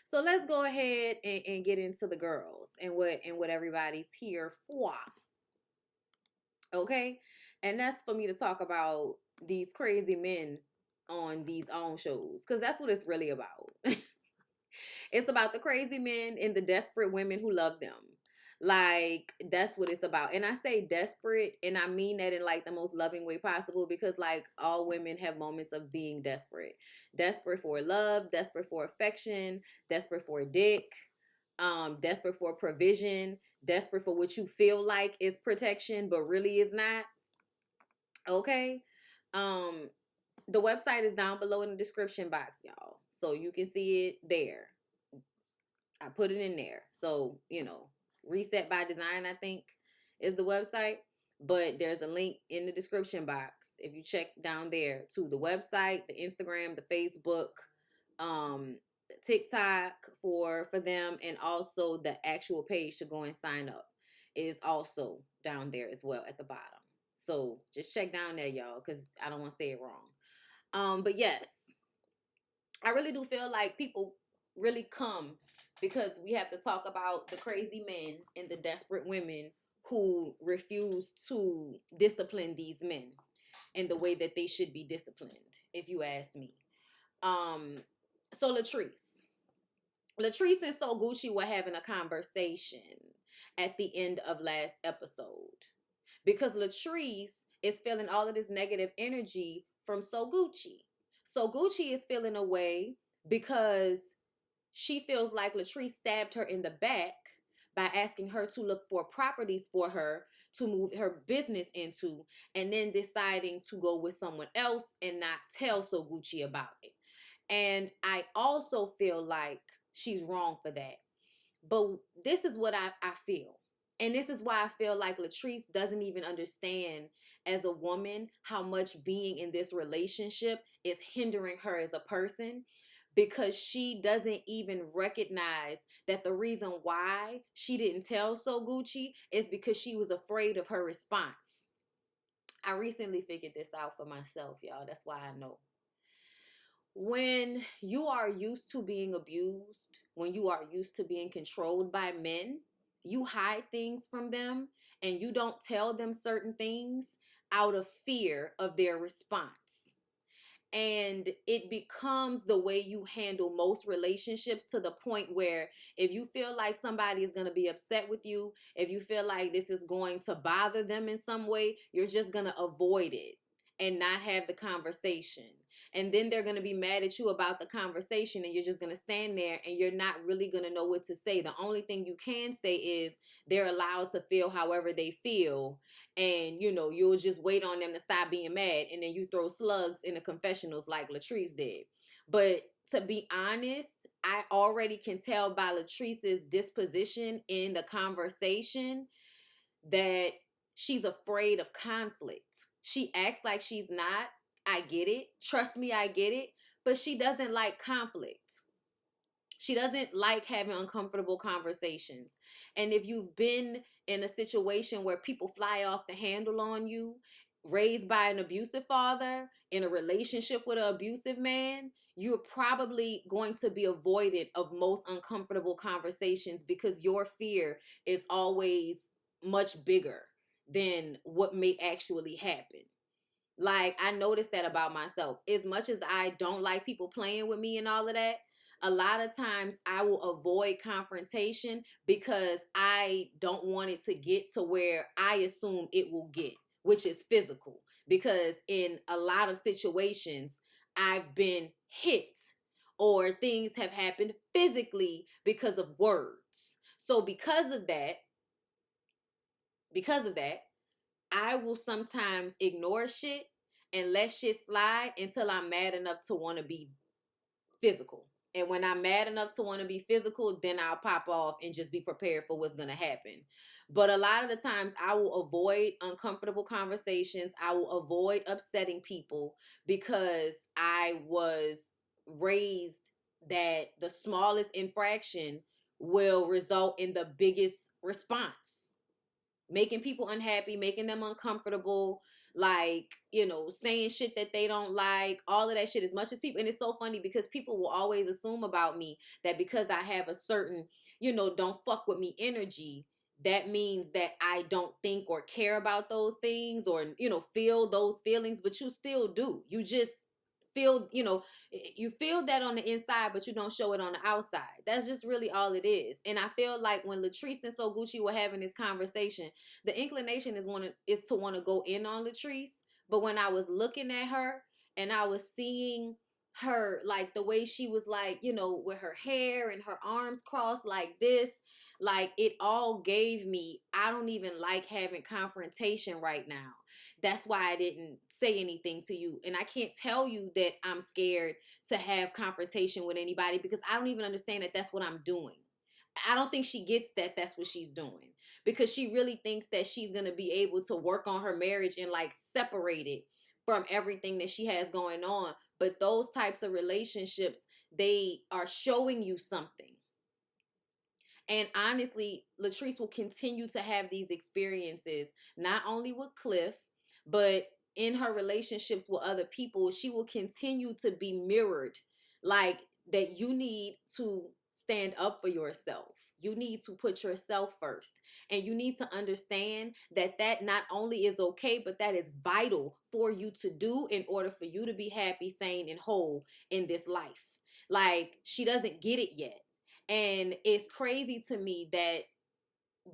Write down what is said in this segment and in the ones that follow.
So let's go ahead and get into the girls and what everybody's here for. Okay? And that's for me to talk about these crazy men on these own shows. Because that's what it's really about. It's about the crazy men and the desperate women who love them. Like, that's what it's about. And I say desperate, and I mean that in like the most loving way possible, because like all women have moments of being desperate. Desperate for love, desperate for affection, desperate for a dick, desperate for provision, desperate for what you feel like is protection, but really is not. Okay. Um, the website is down below in the description box, y'all. So you can see it there. I put it in there. So, Reset by Design, I think, is the website. But there's a link in the description box. If you check down there to the website, the Instagram, the Facebook, TikTok for them, and also the actual page to go and sign up is also down there as well at the bottom. So just check down there, y'all, because I don't want to say it wrong. But yes, I really do feel like people really come because we have to talk about the crazy men and the desperate women who refuse to discipline these men in the way that they should be disciplined, if you ask me. So Latrice and So Gucci were having a conversation at the end of last episode because Latrice is feeling all of this negative energy from So Gucci. So Gucci is feeling away because she feels like Latrice stabbed her in the back by asking her to look for properties for her to move her business into, and then deciding to go with someone else and not tell So Gucci about it. And I also feel like she's wrong for that. But this is what I feel. And this is why I feel like Latrice doesn't even understand as a woman how much being in this relationship is hindering her as a person, because she doesn't even recognize that the reason why she didn't tell So Gucci is because she was afraid of her response. I recently figured this out for myself, y'all. That's why I know. When you are used to being abused, when you are used to being controlled by men, you hide things from them and you don't tell them certain things out of fear of their response. And it becomes the way you handle most relationships, to the point where if you feel like somebody is going to be upset with you, if you feel like this is going to bother them in some way, you're just going to avoid it and not have the conversation. And then they're going to be mad at you about the conversation, and you're just going to stand there and you're not really going to know what to say. The only thing you can say is they're allowed to feel however they feel, and you'll just wait on them to stop being mad, and then you throw slugs in the confessionals like Latrice did. But to be honest, I already can tell by Latrice's disposition in the conversation that she's afraid of conflict. She acts like she's not. I get it. Trust me, I get it. But she doesn't like conflict. She doesn't like having uncomfortable conversations. And if you've been in a situation where people fly off the handle on you, raised by an abusive father, in a relationship with an abusive man, you're probably going to be avoided of most uncomfortable conversations, because your fear is always much bigger than what may actually happen. Like, I noticed that about myself. As much as I don't like people playing with me and all of that, a lot of times I will avoid confrontation because I don't want it to get to where I assume it will get, which is physical. Because in a lot of situations, I've been hit or things have happened physically because of words. So because of that, I will sometimes ignore shit and let shit slide until I'm mad enough to want to be physical. And when I'm mad enough to want to be physical, then I'll pop off and just be prepared for what's going to happen. But a lot of the times I will avoid uncomfortable conversations. I will avoid upsetting people because I was raised that the smallest infraction will result in the biggest response, making people unhappy, making them uncomfortable. like, saying shit that they don't like, all of that shit. As much as people, and it's so funny because people will always assume about me that because I have a certain, don't fuck with me energy, that means that I don't think or care about those things, or, feel those feelings, but you still do. You just feel, you feel that on the inside, but you don't show it on the outside. That's just really all it is. And I feel like when Latrice and So Gucci were having this conversation, the inclination is to want to go in on Latrice. But when I was looking at her and I was seeing her, like the way she was, like, with her hair and her arms crossed like this, like it all gave me, I don't even like having confrontation right now. That's why I didn't say anything to you. And I can't tell you that I'm scared to have confrontation with anybody, because I don't even understand that that's what I'm doing. I don't think she gets that that's what she's doing, because she really thinks that she's going to be able to work on her marriage and like separate it from everything that she has going on. But those types of relationships, they are showing you something. And honestly, Latrice will continue to have these experiences, not only with Cliff, but in her relationships with other people. She will continue to be mirrored, like that you need to stand up for yourself. You need to put yourself first. And you need to understand that that not only is okay, but that is vital for you to do in order for you to be happy, sane, and whole in this life. Like, she doesn't get it yet. And it's crazy to me that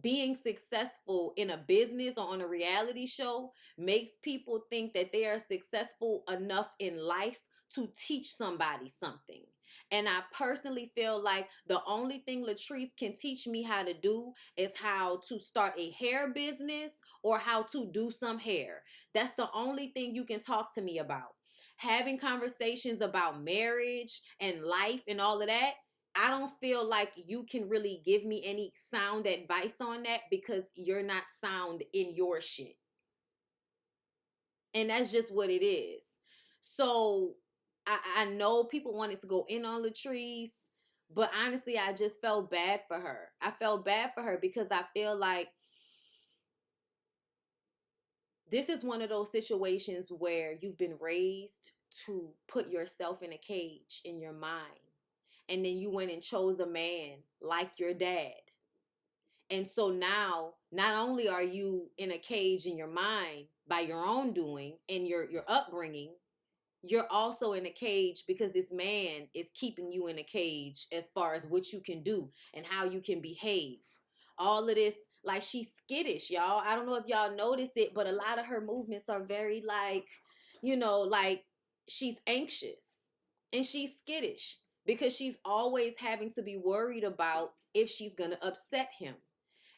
being successful in a business or on a reality show makes people think that they are successful enough in life to teach somebody something. And I personally feel like the only thing Latrice can teach me how to do is how to start a hair business or how to do some hair. That's the only thing you can talk to me about. Having conversations about marriage and life and all of that, I don't feel like you can really give me any sound advice on that, because you're not sound in your shit. And that's just what it is. So I know people wanted to go in on Latrice, but honestly, I just felt bad for her. I felt bad for her because I feel like this is one of those situations where you've been raised to put yourself in a cage in your mind. And then you went and chose a man like your dad. And so now, not only are you in a cage in your mind by your own doing and your upbringing, you're also in a cage because this man is keeping you in a cage as far as what you can do and how you can behave. All of this, like, she's skittish, y'all. I don't know if y'all notice it, but a lot of her movements are very like, like she's anxious and she's skittish because she's always having to be worried about if she's going to upset him.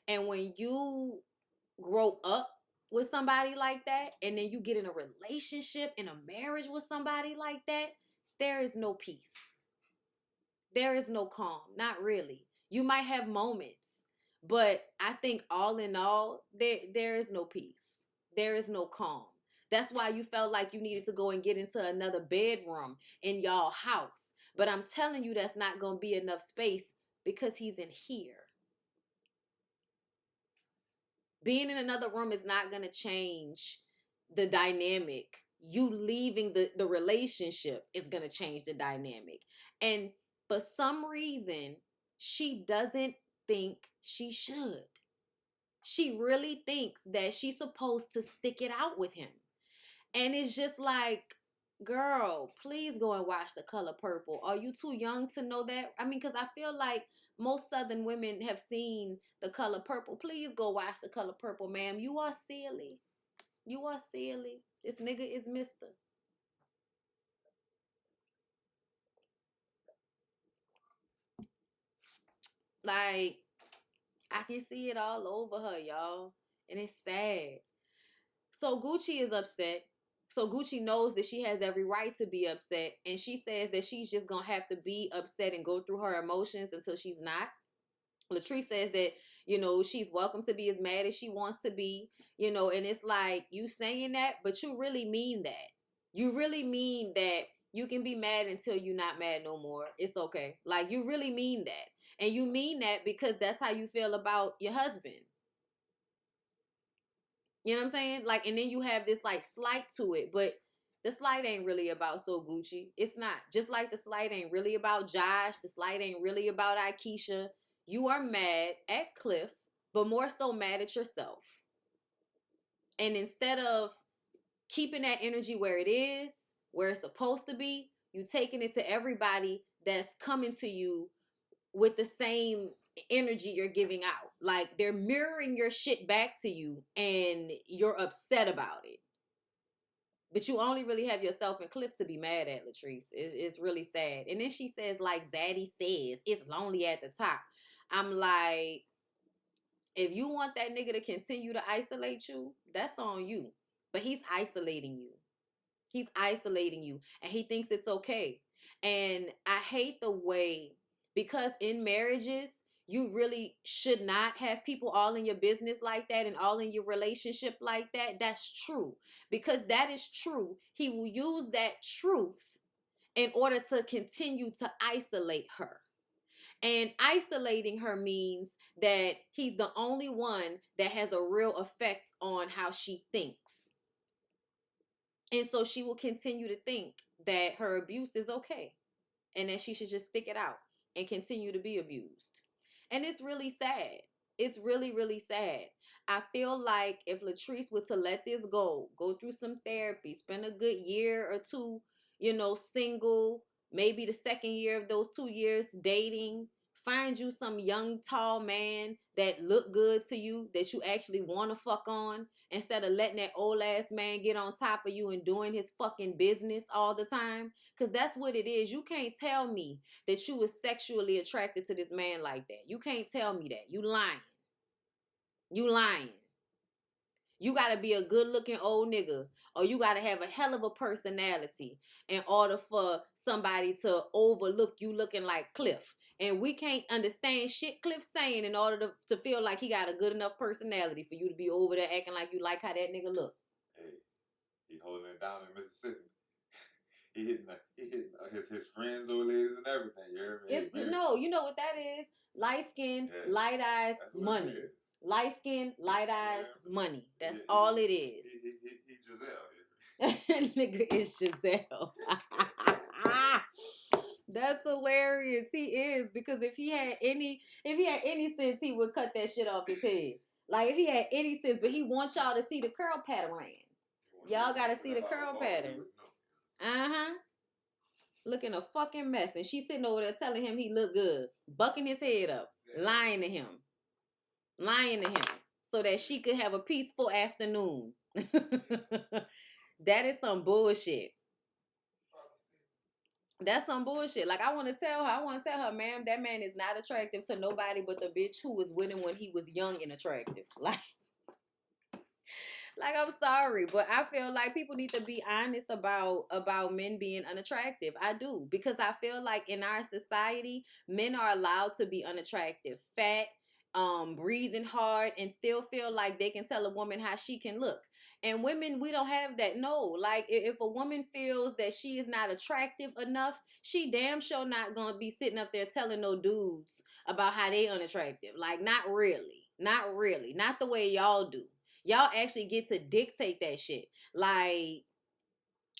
And when you grow up with somebody like that, and then you get in a relationship, in a marriage with somebody like that, there is no peace. There is no calm. Not really. You might have moments, but I think all in all, there is no peace. There is no calm. That's why you felt like you needed to go and get into another bedroom in y'all house. But I'm telling you, that's not going to be enough space because he's in here. Being in another room is not going to change the dynamic. You leaving the relationship is going to change the dynamic. And for some reason, she doesn't think she should. She really thinks that she's supposed to stick it out with him. And it's just like, girl, please go and watch The Color Purple. Are you too young to know that? I mean, because I feel like most Southern women have seen The Color Purple. Please go watch The Color Purple, ma'am. You are silly. You are silly. This nigga is Mister. Like, I can see it all over her, y'all. And it's sad. So Gucci is upset. So Gucci knows that she has every right to be upset. And she says that she's just going to have to be upset and go through her emotions until she's not. Latrice says that, she's welcome to be as mad as she wants to be, and it's like, you saying that, but you really mean that. You really mean that you can be mad until you're not mad no more. It's okay. Like, you really mean that. And you mean that because that's how you feel about your husband. You know what I'm saying? Like, and then you have this like slight to it, but the slight ain't really about So Gucci. It's not. Just like the slight ain't really about Josh, the slight ain't really about Aikisha. You are mad at Cliff, but more so mad at yourself. And instead of keeping that energy where it is, where it's supposed to be, you taking it to everybody that's coming to you with the same energy you're giving out. Like they're mirroring your shit back to you and you're upset about it. But you only really have yourself and Cliff to be mad at, Latrice. It's really sad. And then she says, like Zaddy says, it's lonely at the top. I'm like, if you want that nigga to continue to isolate you, that's on you. But he's isolating you. He's isolating you. And he thinks it's okay. And I hate the way, because in marriages, you really should not have people all in your business like that and all in your relationship like that. That's true. Because that is true. He will use that truth in order to continue to isolate her. And isolating her means that he's the only one that has a real effect on how she thinks. And so she will continue to think that her abuse is okay and that she should just stick it out and continue to be abused. And it's really sad. It's really, really sad. I feel like if Latrice were to let this go through some therapy, spend a good year or two, single, maybe the second year of those 2 years dating, find you some young, tall man that look good to you, that you actually want to fuck on, instead of letting that old ass man get on top of you and doing his fucking business all the time. Because that's what it is. You can't tell me that you was sexually attracted to this man like that. You can't tell me that. You lying. You lying. You got to be a good looking old nigga, or you got to have a hell of a personality in order for somebody to overlook you looking like Cliff. And we can't understand shit Cliff's saying in order to feel like he got a good enough personality for you to be over there acting like you like how that nigga look. Hey, he holding it down in Mississippi. He hitting his friends, old ladies, and everything. You hear me? It's, no, you know what that is? Light skin, light eyes, money. Light skin, light eyes, money. That's all it is. He Giselle. Nigga is Giselle. That's hilarious. He is, because if he had any sense, he would cut that shit off his head. Like if he had any sense, but he wants y'all to see the curl pattern. Y'all gotta see the curl pattern. Uh-huh. Looking a fucking mess. And she's sitting over there telling him he look good. Bucking his head up. Lying to him. So that she could have a peaceful afternoon. That is some bullshit. That's some bullshit. Like, I want to tell her, ma'am, that man is not attractive to nobody but the bitch who was with him when he was young and attractive. Like, I'm sorry, but I feel like people need to be honest about men being unattractive. I do, because I feel like in our society, men are allowed to be unattractive, fat, breathing hard, and still feel like they can tell a woman how she can look. And women, we don't have that. No, like if a woman feels that she is not attractive enough, she damn sure not gonna be sitting up there telling no dudes about how they unattractive. Like, not really, not the way y'all do. Y'all actually get to dictate that shit. Like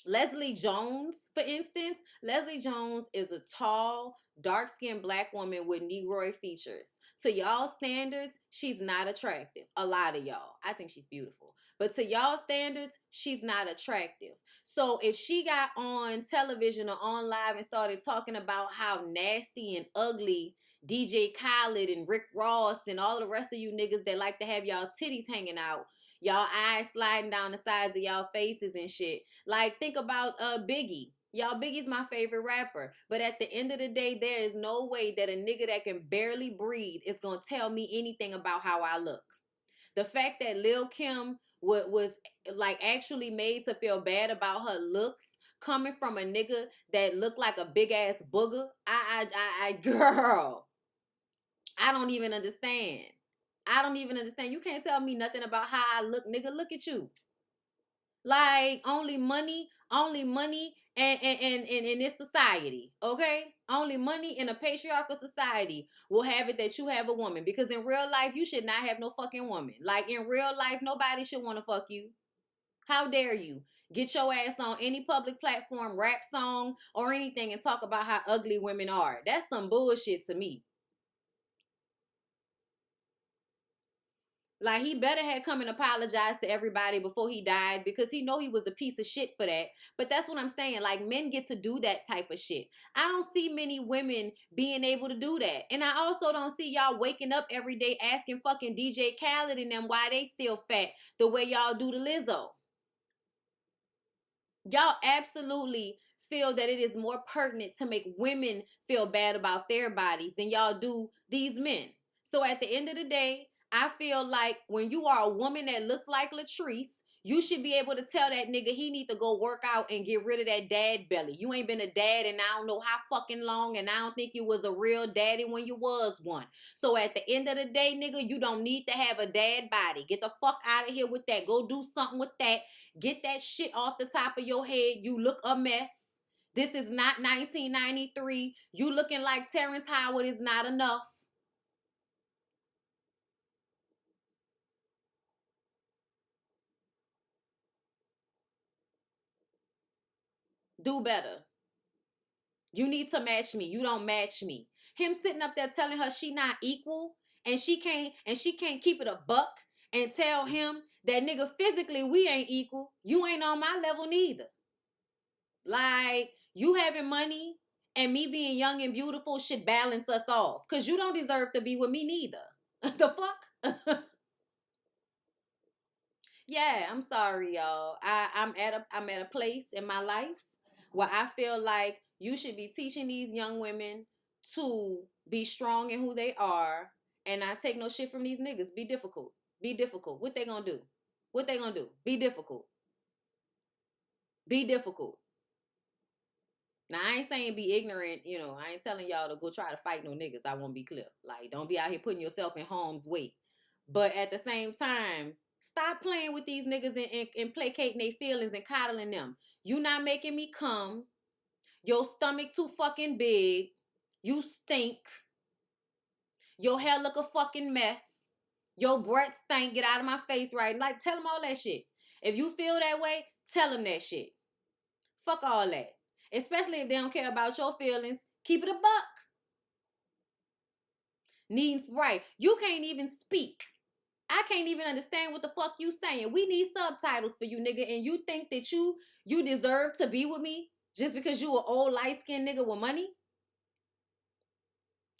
Leslie Jones, for instance. Leslie Jones is a tall, dark-skinned black woman with Negroid features. To y'all standards, she's not attractive. A lot of y'all. I think she's beautiful. But to y'all standards, she's not attractive. So if she got on television or on live and started talking about how nasty and ugly DJ Khaled and Rick Ross and all the rest of you niggas that like to have y'all titties hanging out, y'all eyes sliding down the sides of y'all faces and shit. Like, think about Biggie. Y'all, Biggie's my favorite rapper. But at the end of the day, there is no way that a nigga that can barely breathe is going to tell me anything about how I look. The fact that Lil' Kim was like actually made to feel bad about her looks, coming from a nigga that looked like a big ass booger. Girl, I don't even understand. You can't tell me nothing about how I look, nigga. Look at you. Like, only money and in this society, okay? Only money in a patriarchal society will have it that you have a woman. Because in real life, you should not have no fucking woman. Like, in real life, nobody should want to fuck you. How dare you get your ass on any public platform, rap song, or anything and talk about how ugly women are? That's some bullshit to me. Like, he better had come and apologize to everybody before he died, because he know he was a piece of shit for that. But that's what I'm saying. Like, men get to do that type of shit. I don't see many women being able to do that. And I also don't see y'all waking up every day asking fucking DJ Khaled and them why they still fat the way y'all do to Lizzo. Y'all absolutely feel that it is more pertinent to make women feel bad about their bodies than y'all do these men. So at the end of the day, I feel like when you are a woman that looks like Latrice, you should be able to tell that nigga he need to go work out and get rid of that dad belly. You ain't been a dad in I don't know how fucking long, and I don't think you was a real daddy when you was one. So at the end of the day, nigga, you don't need to have a dad body. Get the fuck out of here with that. Go do something with that. Get that shit off the top of your head. You look a mess. This is not 1993. You looking like Terrence Howard is not enough. Do better. You need to match me. You don't match me. Him sitting up there telling her she not equal, and she can't keep it a buck and tell him that, nigga, physically we ain't equal. You ain't on my level neither. Like, you having money and me being young and beautiful should balance us off. Cause you don't deserve to be with me neither. The fuck? Yeah, I'm sorry, y'all. I'm at a place in my life where I feel like you should be teaching these young women to be strong in who they are and not take no shit from these niggas. Be difficult. Be difficult. What they gonna do? What they gonna do? Be difficult. Be difficult. Now, I ain't saying be ignorant, I ain't telling y'all to go try to fight no niggas. I won't be clear. Like, don't be out here putting yourself in harm's way. But at the same time, stop playing with these niggas and placating their feelings and coddling them. You not making me come. Your stomach too fucking big. You stink. Your hair look a fucking mess. Your breath stink. Get out of my face, right? Like, tell them all that shit. If you feel that way, tell them that shit. Fuck all that. Especially if they don't care about your feelings. Keep it a buck. Needs right. You can't even speak. I can't even understand what the fuck you saying. We need subtitles for you, nigga. And you think that you deserve to be with me just because you an old light-skinned nigga with money?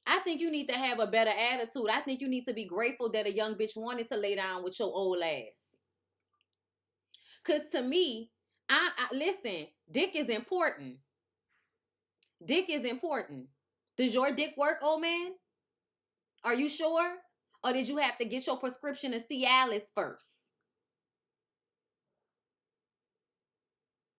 I think you need to have a better attitude. I think you need to be grateful that a young bitch wanted to lay down with your old ass. Cause to me, I listen, dick is important. Dick is important. Does your dick work, old man? Are you sure? Or did you have to get your prescription of Cialis first?